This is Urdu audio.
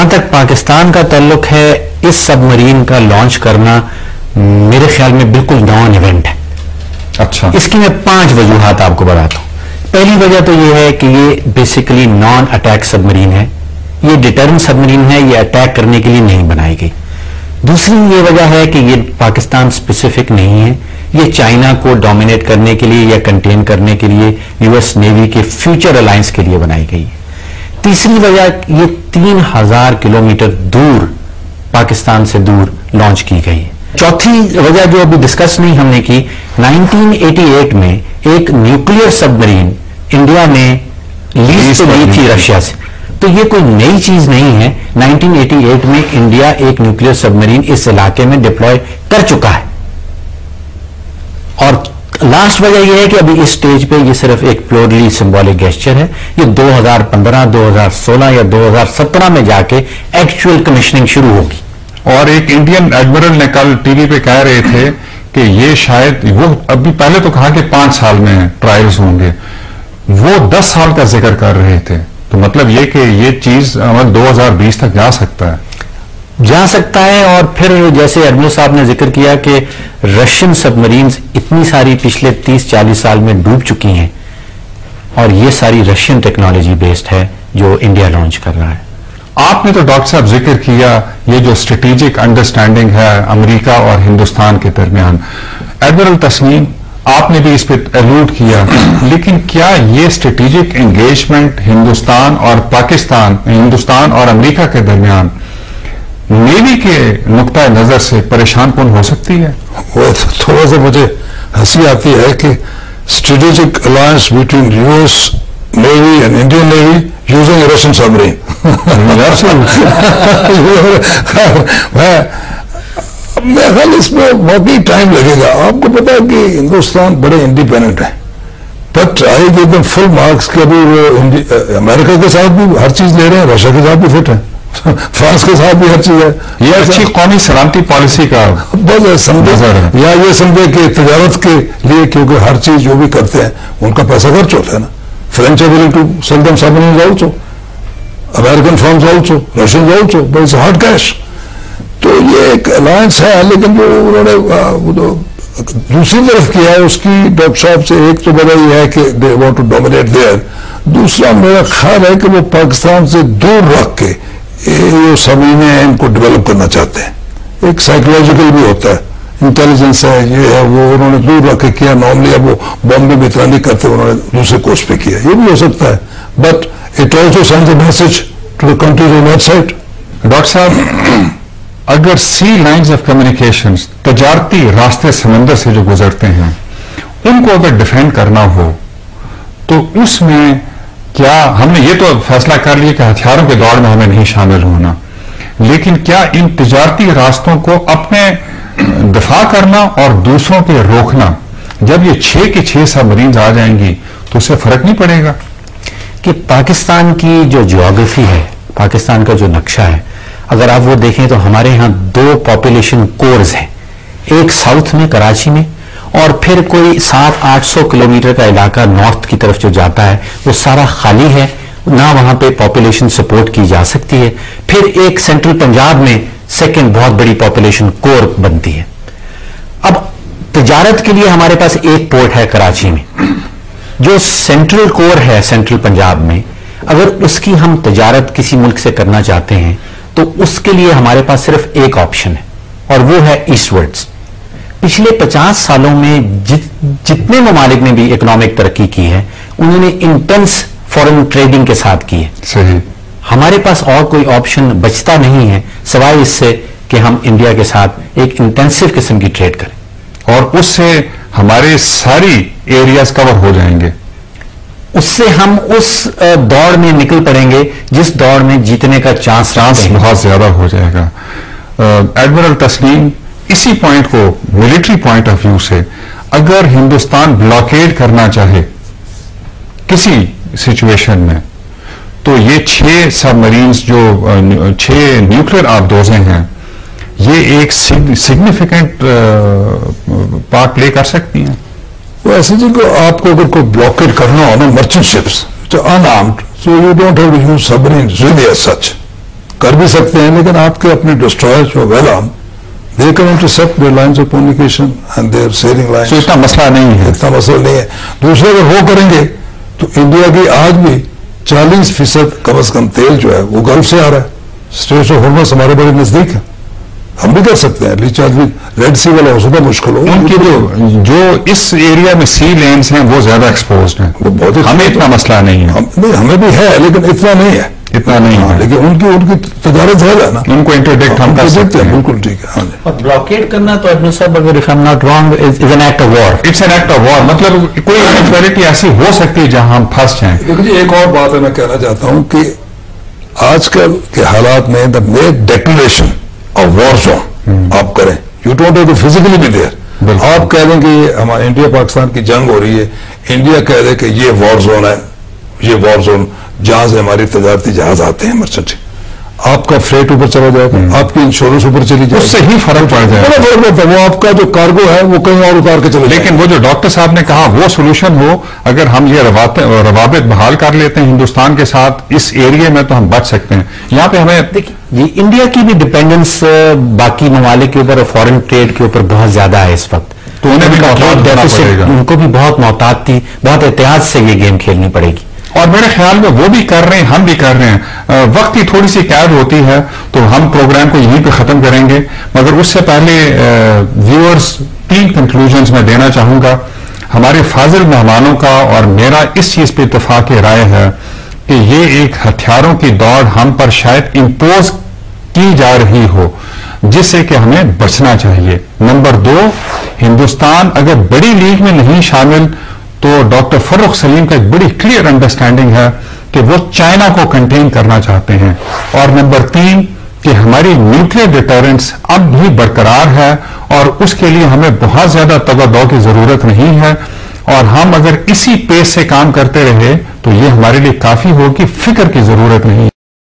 جہاں تک پاکستان کا تعلق ہے اس سب مرین کا لانچ کرنا میرے خیال میں بالکل نان ایونٹ ہے. اچھا, اس کی میں 5 وجوہات آپ کو بتاتا ہوں. پہلی وجہ تو یہ ہے کہ یہ بیسیکلی نان اٹیک سب مرین ہے, یہ ڈیٹرنٹ سب مرین ہے, یہ اٹیک کرنے کے لیے نہیں بنائی گئی. دوسری یہ وجہ ہے کہ یہ پاکستان اسپیسیفک نہیں ہے, یہ چائنا کو ڈومینیٹ کرنے کے لیے یا کنٹین کرنے کے لیے یو ایس نیوی کے فیوچر الائنس کے لیے بنائی گئی ہے. تیسری وجہ یہ 3000 کلومیٹر دور پاکستان سے دور لانچ کی گئی ہے. چوتھی وجہ جو ابھی ڈسکس نہیں ہم نے کی, 1988 میں ایک نیوکلیئر سب مرین انڈیا نے لیز پہ لی تھی رشیا سے, تو یہ کوئی نئی چیز نہیں ہے. 1988 میں انڈیا ایک نیوکلیئر سب مرین اس علاقے میں ڈپلوائے کر چکا ہے. اور لاسٹ وجہ یہ ہے کہ ابھی اس سٹیج پہ یہ صرف ایک پیورلی سمبولک گیسچر ہے. یہ 2015 2016 یا 2017 میں جا کے ایکچوئل کمیشننگ شروع ہوگی. اور ایک انڈین ایڈمرل نے کل ٹی وی پہ کہہ رہے تھے کہ یہ شاید وہ ابھی پہلے تو کہا کہ 5 سال میں ٹرائلز ہوں گے, وہ 10 سال کا ذکر کر رہے تھے. تو مطلب یہ کہ یہ چیز 2020 تک جا سکتا ہے. اور پھر جیسے ایڈمرل صاحب نے ذکر کیا کہ رشین سب مرینز اتنی ساری پچھلے 30-40 سال میں ڈوب چکی ہیں, اور یہ ساری رشین ٹیکنالوجی بیسڈ ہے جو انڈیا لانچ کر رہا ہے. آپ نے تو ڈاکٹر صاحب ذکر کیا یہ جو اسٹریٹجک انڈرسٹینڈنگ ہے امریکہ اور ہندوستان کے درمیان. ایڈمرل تسنیم, آپ نے بھی اس پہ الوڈ کیا, لیکن کیا یہ اسٹریٹجک انگیجمنٹ ہندوستان اور پاکستان, ہندوستان اور امریکہ کے درمیان نیوی کے نقطۂ نظر سے پریشان کن ہو سکتی ہے؟ وہ تھوڑا سا مجھے ہنسی آتی ہے کہ strategic alliance between U S navy and Indian navy using Russian submarine. میں خیال اس میں واقعی ٹائم لگے گا. آپ کو پتا ہے کہ ہندوستان بڑے انڈیپینڈنٹ ہیں, but I give them full marks کہ ابھی وہ امریکہ کے ساتھ بھی ہر چیز لے رہے ہیں, رشیا کے ساتھ بھی فٹ ہے, فرانس کے ساتھ بھی ہر چیز ہے. یہ اچھی قومی سلامتی پالیسی کا بس سمجھے, یا یہ سمجھے کہ تجارت کے لیے, کیونکہ ہر چیز جو بھی کرتے ہیں ان کا پیسہ خرچ ہوتا ہے نا. French are willing to sell them submarines also, American firms also, Russians also, but it's hard cash. تو یہ ایک الائنس ہے, لیکن جو انہوں نے دوسری طرف کیا ہے اس کی ڈاکٹر صاحب سے, ایک تو وجہ یہ ہے کہ they want to dominate there, دوسرا میرا خیال ہے کہ وہ پاکستان سے دور رکھ کے یہ زمینیں ہیں ان کو ڈیولپ کرنا چاہتے ہیں. ایک سائیکولوجیکل بھی ہوتا ہے, انٹیلیجنس ہے, یہ ہے وہ, انہوں نے دور رکھ کے کیا. نارملی اب وہ بامبے میں اتنا نہیں کرتے, انہوں نے دوسرے کوسٹ پہ کیا, یہ بھی ہو سکتا ہے. But it also sends a message to the countries on that side. Doctor صاحب, اگر سی لائنز آف کمیونیکیشن, تجارتی راستے سمندر سے جو گزرتے ہیں, ان کو اگر ڈیفینڈ کرنا ہو تو اس میں کیا ہم نے یہ تو فیصلہ کر لیا کہ ہتھیاروں کے دوڑ میں ہمیں نہیں شامل ہونا, لیکن کیا ان تجارتی راستوں کو اپنے دفاع کرنا اور دوسروں کے روکنا, جب یہ 6 کی 6 سبمرینز آ جائیں گی تو اس سے فرق نہیں پڑے گا؟ کہ پاکستان کی جو جیوگرافی ہے, پاکستان کا جو نقشہ ہے, اگر آپ وہ دیکھیں تو ہمارے ہاں 2 پاپولیشن کورز ہیں, ایک ساؤتھ میں کراچی میں, اور پھر کوئی 700-800 کلومیٹر کا علاقہ نارتھ کی طرف جو جاتا ہے وہ سارا خالی ہے, نہ وہاں پہ پاپولیشن سپورٹ کی جا سکتی ہے. پھر ایک سینٹرل پنجاب میں سیکنڈ بہت بڑی پاپولیشن کور بنتی ہے. اب تجارت کے لیے ہمارے پاس ایک پورٹ ہے کراچی میں, جو سینٹرل کور ہے سینٹرل پنجاب میں, اگر اس کی ہم تجارت کسی ملک سے کرنا چاہتے ہیں تو اس کے لیے ہمارے پاس صرف ایک آپشن ہے, اور وہ ہے ایسٹ ورڈز. پچھلے 50 سالوں میں جتنے ممالک نے بھی اکنامک ترقی کی ہے انہوں نے انٹینس فورن ٹریڈنگ کے ساتھ کی ہے. صحیح. ہمارے پاس اور کوئی آپشن بچتا نہیں ہے سوائے اس سے کہ ہم انڈیا کے ساتھ ایک انٹینسو قسم کی ٹریڈ کریں, اور اس سے ہمارے ساری ایریاز کور ہو جائیں گے. اس سے ہم اس دوڑ میں نکل پڑیں گے جس دوڑ میں جیتنے کا چانس بہت زیادہ ہو جائے گا. ایڈمرل تسنیم, اسی پوائنٹ کو ملٹری پوائنٹ آف ویو سے اگر ہندوستان بلاکیڈ کرنا چاہے کسی سچویشن میں, تو یہ 6 سب مرینز جو 6 نیوکلیر آبدوزیں ہیں, یہ ایک سگنیفیکنٹ پارٹ پلے کر سکتی ہیں. وہ ایسے جی کہ آپ کو اگر کوئی بلاکیڈ کرنا ہو نا, merchant ships unarmed, so you don't have to use submarines really as such. کر بھی سکتے ہیں، لیکن آپ کے اپنے ڈسٹرائر جو ویلام they can intercept their lines of communication and their sailing lines. اتنا مسئلہ نہیں ہے. اتنا مسئلہ نہیں ہے. دوسرے اگر وہ کریں گے تو انڈیا کی آج بھی 40% کم از کم تیل جو ہے وہ گلف سے آ رہا ہے. اسٹریٹ آف ہارمز ہمارے بڑے نزدیک ہے، ہم بھی کر سکتے ہیں. ریچارج بھی ریڈ سی والا ہو سکتا مشکل ہو. ان کی جو اس ایریا میں سی لینز ہیں وہ زیادہ ایکسپوزڈ ہیں. وہ بہت ہمیں اتنا مسئلہ نہیں ہے. نہیں ہمیں بھی ہے لیکن اتنا نہیں ہے. اتنا نہیں ہے لیکن ان کی تجارت زیادہ ہے نا. ان کو انٹرڈکٹ ہم کر سکتے ہیں. بالکل ٹھیک ہے. ہاں جی. اور بلاکیڈ کرنا تو ایڈمن صاحب اگر if I am not wrong is an act of war. It's an act of war. مطلب کوئی ایونچویلٹی ایسی ہو سکتی ہے جہاں ہم پھنس جائیں. دیکھیے ایک اور بات ہے میں کہنا چاہتا ہوں کہ آج کل کے حالات میں the make declaration of war zone آپ کریں. You don't have to physically be there. آپ کہہ دیں کہ یہ ہمارا انڈیا پاکستان کی جنگ ہو رہی ہے، انڈیا کہہ دے کہ یہ وار زون ہے، یہ وار زون جہاں سے ہماری تجارتی جہاز آتے ہیں مرچنٹ، آپ کا فریٹ اوپر چلا جائے گا، آپ کی انشورنس اوپر چلی جائے گی، اس سے ہی فرق پڑ جائے گا. فرق پڑتا ہے. وہ آپ کا جو کارگو ہے وہ کہیں اور اتار کے چلے. لیکن وہ جو ڈاکٹر صاحب نے کہا وہ سولوشن ہو، اگر ہم یہ روابط بحال کر لیتے ہیں ہندوستان کے ساتھ اس ایریا میں تو ہم بچ سکتے ہیں. یہاں پہ ہمیں دیکھیے یہ انڈیا کی بھی ڈپینڈنس باقی ممالک کے اوپر اور فورن ٹریڈ کے اوپر بہت زیادہ ہے اس وقت. تو انہیں بھی محتاط ہونا پڑے گا. ان کو بھی بہت محتاط تھی، بہت احتیاط سے یہ گیم کھیلنی پڑے گی. اور میرے خیال میں وہ بھی کر رہے ہیں، ہم بھی کر رہے ہیں. وقت کی تھوڑی سی قید ہوتی ہے تو ہم پروگرام کو یہیں پہ ختم کریں گے، مگر اس سے پہلے ویورز 3 کنکلوژنز میں دینا چاہوں گا. ہمارے فاضل مہمانوں کا اور میرا اس چیز پہ اتفاق رائے ہے کہ یہ ایک ہتھیاروں کی دوڑ ہم پر شاید امپوز کی جا رہی ہو، جس سے کہ ہمیں بچنا چاہیے. نمبر 2، ہندوستان اگر بڑی لیگ میں نہیں شامل تو ڈاکٹر فروخ سلیم کا ایک بڑی کلیئر انڈرسٹینڈنگ ہے کہ وہ چائنا کو کنٹین کرنا چاہتے ہیں. اور نمبر 3 کہ ہماری نیوکلیئر ڈیٹرنس اب بھی برقرار ہے اور اس کے لیے ہمیں بہت زیادہ توجہ کی ضرورت نہیں ہے. اور ہم اگر اسی پیس سے کام کرتے رہے تو یہ ہمارے لیے کافی ہوگی، فکر کی ضرورت نہیں ہے.